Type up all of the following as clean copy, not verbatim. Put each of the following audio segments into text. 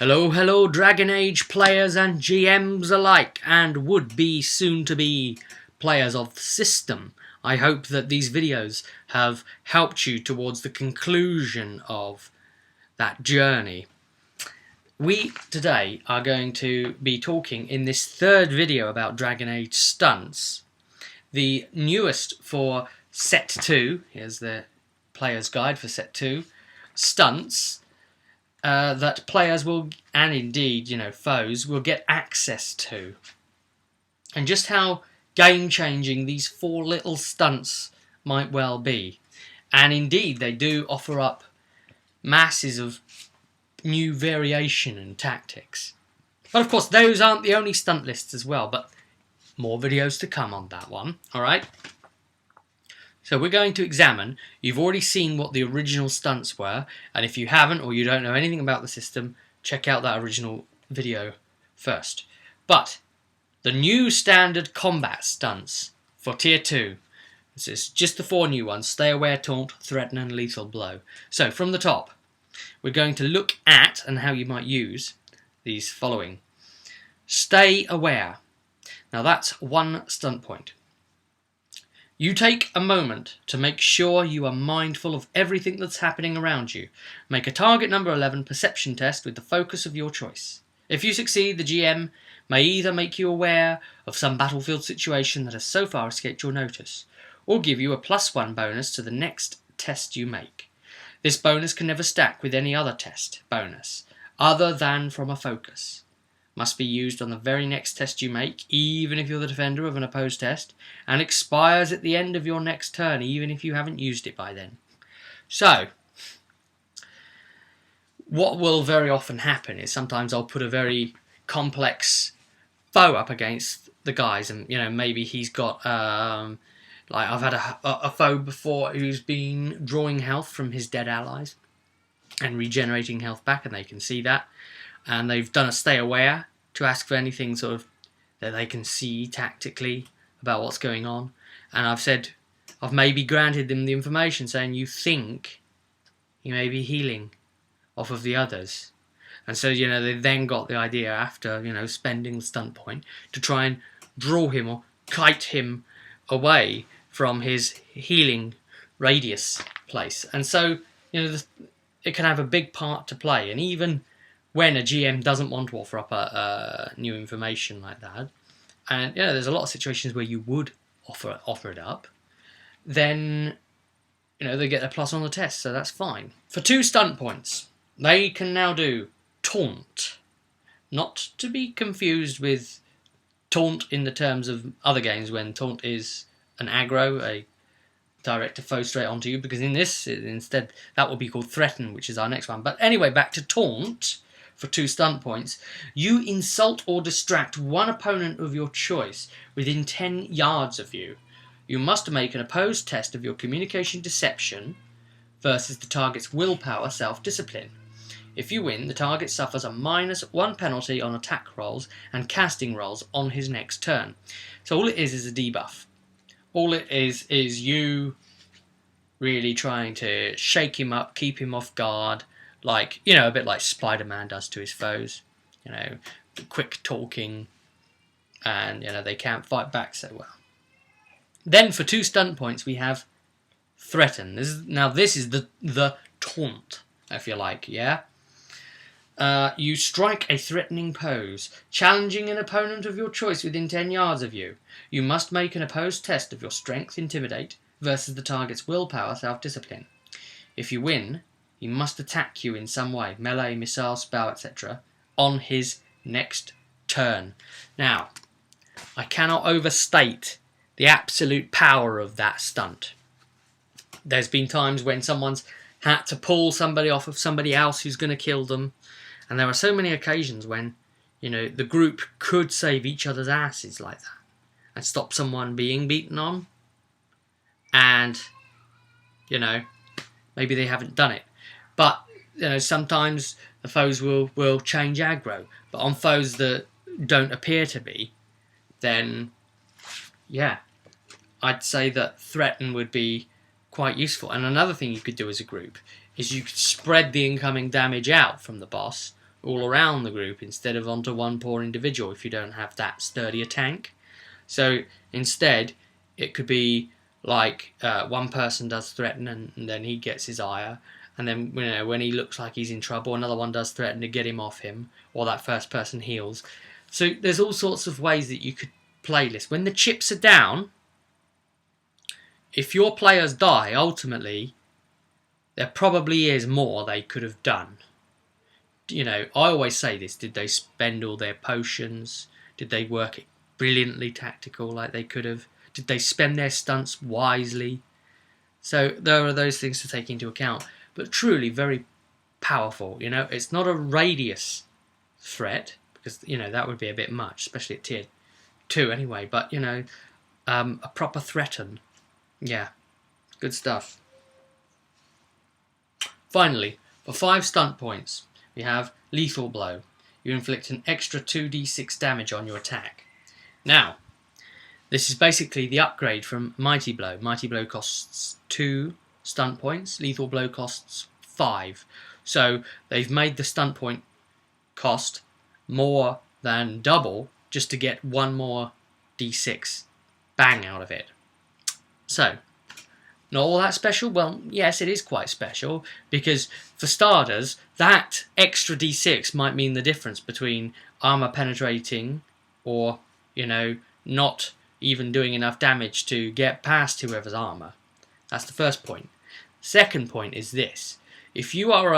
Hello, hello, Dragon Age players and GMs alike, and would-be, soon-to-be players of the system. I hope that these videos have helped you towards the conclusion of that journey. We today are going to be talking in this third video about Dragon Age Stunts, the newest for Set 2. Here's the player's guide for Set 2. Stunts. That players will, and indeed, foes, will get access to. And just how game-changing these four little stunts might well be. And indeed, they do offer up masses of new variation and tactics. But of course, those aren't the only stunt lists as well, but more videos to come on that one, alright? So we're going to examine, you've already seen what the original stunts were, and if you haven't or you don't know anything about the system, check out that original video first. But the new standard combat stunts for Tier 2, this is just the four new ones: Stay Aware, Taunt, Threaten and Lethal Blow. So from the top, we're going to look at and how you might use these following. Stay Aware. Now that's one stunt point. You take a moment to make sure you are mindful of everything that's happening around you. Make a target number 11 perception test with the focus of your choice. If you succeed, the GM may either make you aware of some battlefield situation that has so far escaped your notice, or give you a +1 bonus to the next test you make. This bonus can never stack with any other test bonus, other than from a focus. Must be used on the very next test you make, even if you're the defender of an opposed test, and expires at the end of your next turn, even if you haven't used it by then. So, what will very often happen is sometimes I'll put a very complex foe up against the guys, and maybe he's got like I've had a foe before who's been drawing health from his dead allies and regenerating health back, and they can see that. And they've done a Stay Aware to ask for anything sort of that they can see tactically about what's going on. And I've maybe granted them the information saying you think he may be healing off of the others. And so, they then got the idea after, spending the stunt point to try and draw him or kite him away from his healing radius place. And so, it can have a big part to play. And even when a GM doesn't want to offer up a new information like that, and there's a lot of situations where you would offer it up, then they get a plus on the test, so that's fine. For 2 stunt points, they can now do Taunt, not to be confused with Taunt in the terms of other games when Taunt is an aggro, a direct a foe straight onto you, because in this instead that will be called Threaten, which is our next one. But anyway, back to Taunt. For 2 stunt points, you insult or distract one opponent of your choice within 10 yards of you. You must make an opposed test of your communication deception versus the target's willpower self-discipline. If you win, the target suffers a -1 penalty on attack rolls and casting rolls on his next turn. So all it is a debuff. All it is you really trying to shake him up, keep him off guard, like, a bit like Spider-Man does to his foes. Quick talking, and, they can't fight back so well. Then for 2 stunt points, we have Threaten. This is the taunt, if you like, yeah? You strike a threatening pose, challenging an opponent of your choice within 10 yards of you. You must make an opposed test of your strength, intimidate, versus the target's willpower, self-discipline. If you win, he must attack you in some way, melee, missile, spell, etc., on his next turn. Now, I cannot overstate the absolute power of that stunt. There's been times when someone's had to pull somebody off of somebody else who's going to kill them, and there are so many occasions when, the group could save each other's asses like that and stop someone being beaten on, and, maybe they haven't done it. But, sometimes the foes will change aggro. But on foes that don't appear to be, then, I'd say that Threaten would be quite useful. And another thing you could do as a group is you could spread the incoming damage out from the boss all around the group instead of onto one poor individual if you don't have that sturdy a tank. So instead, it could be like one person does threaten and then he gets his ire, and then when he looks like he's in trouble, another one does threaten to get him off him, or that first person heals. So there's all sorts of ways that you could play this. When the chips are down, if your players die, ultimately, there probably is more they could have done. I always say this, did they spend all their potions? Did they work it brilliantly tactical like they could have? Did they spend their stunts wisely? So there are those things to take into account. But truly very powerful. It's not a radius threat, because that would be a bit much, especially at tier 2 anyway. But a proper threaten. Yeah, good stuff. Finally, for 5 stunt points, we have Lethal Blow. You inflict an extra 2d6 damage on your attack. Now, this is basically the upgrade from Mighty Blow. Mighty Blow costs 2 stunt points. Lethal Blow costs 5. So they've made the stunt point cost more than double just to get one more d6 bang out of it. So, not all that special? Well, yes, it is quite special, because for starters, that extra d6 might mean the difference between armor penetrating or, not even doing enough damage to get past whoever's armor. That's the first point. Second point is this. If you are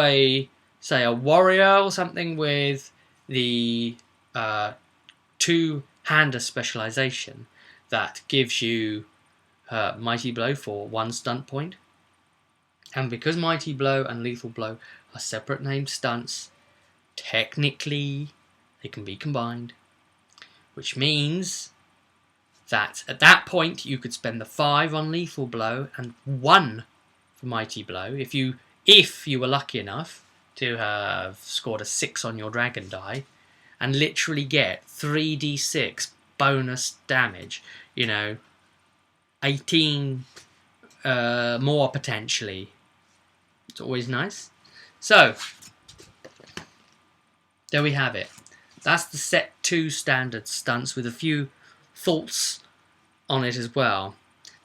say a warrior or something with the two-hander specialization that gives you Mighty Blow for 1 stunt point, and because Mighty Blow and Lethal Blow are separate named stunts, technically they can be combined, which means that at that point you could spend the 5 on Lethal Blow and 1 for Mighty Blow if you were lucky enough to have scored a 6 on your dragon die, and literally get 3d6 bonus damage. 18 more potentially. It's always nice. So, there we have it. That's the set 2 standard stunts with a few thoughts on it as well.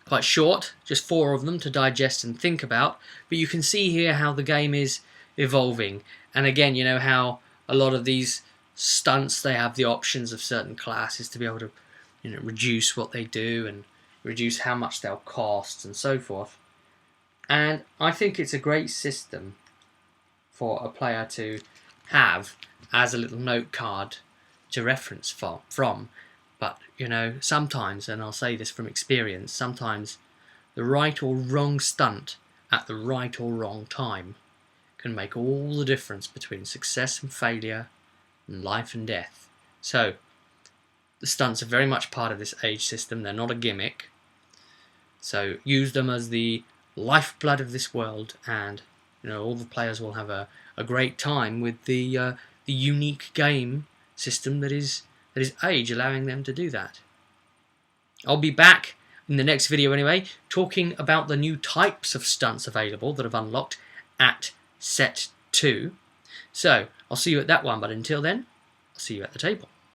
Quite short, just 4 of them to digest and think about, but you can see here how the game is evolving. And again, how a lot of these stunts, they have the options of certain classes to be able to reduce what they do and reduce how much they'll cost and so forth. And I think it's a great system for a player to have as a little note card to reference from. But, sometimes, and I'll say this from experience, sometimes the right or wrong stunt at the right or wrong time can make all the difference between success and failure and life and death. So, the stunts are very much part of this age system. They're not a gimmick. So use them as the lifeblood of this world, and all the players will have a great time with the unique game system that is age, allowing them to do that. I'll be back in the next video anyway, talking about the new types of stunts available that have unlocked at set 2. So I'll see you at that one, but until then, I'll see you at the table.